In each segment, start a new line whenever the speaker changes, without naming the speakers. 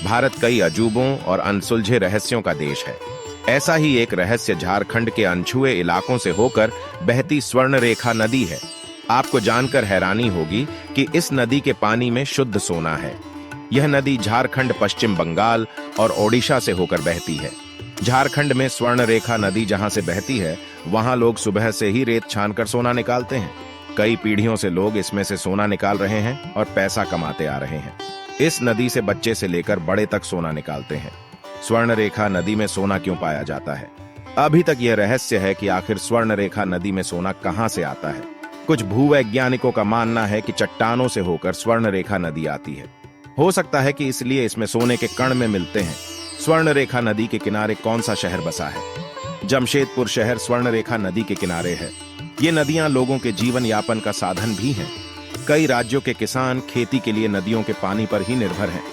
भारत कई अजूबों और अनसुलझे रहस्यों का देश है। ऐसा ही एक रहस्य झारखंड के अनछुए इलाकों से होकर बहती स्वर्ण रेखा नदी है। आपको जानकर हैरानी होगी कि इस नदी के पानी में शुद्ध सोना है। यह नदी झारखंड, पश्चिम बंगाल और ओडिशा से होकर बहती है। झारखंड में स्वर्ण रेखा नदी जहां से बहती है, वहां लोग सुबह से ही रेत छानकर सोना निकालते हैं। कई पीढ़ियों से लोग इसमें से सोना निकाल रहे हैं और पैसा कमाते आ रहे हैं। इस नदी से बच्चे से लेकर बड़े तक सोना निकालते हैं। स्वर्ण रेखा नदी में सोना क्यों पाया जाता है? अभी तक यह रहस्य है कि आखिर स्वर्ण रेखा नदी में सोना कहां से आता है। कुछ भूवैज्ञानिकों का मानना है कि चट्टानों से होकर स्वर्ण रेखा नदी आती है। हो सकता है कि इसलिए इसमें सोने के कण में मिलते हैं। स्वर्ण रेखा नदी के किनारे कौन सा शहर बसा है? जमशेदपुर शहर स्वर्ण रेखा नदी के किनारे है। ये नदियां लोगों के जीवन यापन का साधन भी हैं। कई राज्यों के किसान खेती के लिए नदियों के पानी पर ही निर्भर हैं।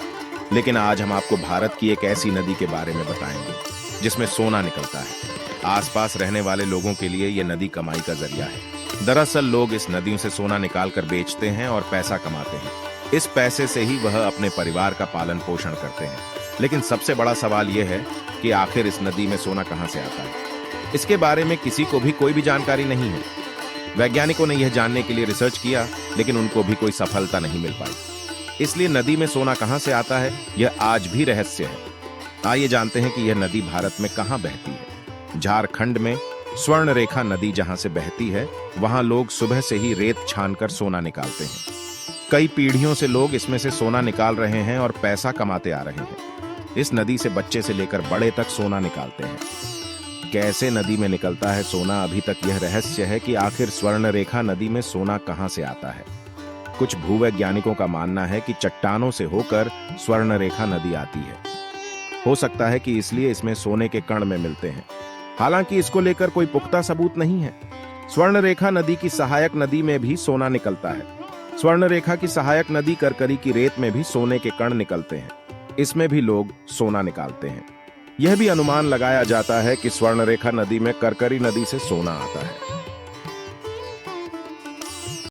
लेकिन आज हम आपको भारत की एक ऐसी नदी के बारे में बताएंगे जिसमें सोना निकलता है। आसपास रहने वाले लोगों के लिए यह नदी कमाई का जरिया है। दरअसल लोग इस नदियों से सोना निकालकर बेचते हैं और पैसा कमाते हैं। इस पैसे से ही वह अपने परिवार का पालन पोषण करते हैं। लेकिन सबसे बड़ा सवाल यह है कि आखिर इस नदी में सोना कहां से आता है। इसके बारे में किसी को भी कोई भी जानकारी नहीं है। वैज्ञानिकों ने यह जानने के लिए रिसर्च किया, लेकिन उनको भी कोई सफलता नहीं मिल पाई। इसलिए नदी में सोना कहां से आता है, यह आज भी रहस्य है। आइए जानते हैं कि यह नदी भारत में कहां बहती है। झारखंड में स्वर्ण रेखा नदी जहां से बहती है, वहां लोग सुबह से ही रेत छानकर सोना निकालते हैं। कई पीढ़ियों से लोग इसमें से सोना निकाल रहे हैं और पैसा कमाते आ रहे हैं। इस नदी से बच्चे से लेकर बड़े तक सोना निकालते हैं। कैसे नदी में निकलता है सोना, अभी तक यह रहस्य है कि आखिर स्वर्ण रेखा नदी में सोना कहां से आता है। कुछ भूवैज्ञानिकों का मानना है कि चट्टानों से होकर स्वर्ण रेखा नदी आती है। हो सकता है कि इसलिए इसमें सोने के कण में मिलते हैं। हालांकि इसको लेकर कोई पुख्ता सबूत नहीं है। स्वर्ण रेखा नदी की सहायक नदी में भी सोना निकलता है। स्वर्ण रेखा की सहायक नदी करकरी की रेत में भी सोने के कण निकलते हैं। इसमें भी लोग सोना निकालते हैं। यह भी अनुमान लगाया जाता है कि स्वर्ण रेखा नदी में करकरी नदी से सोना आता है।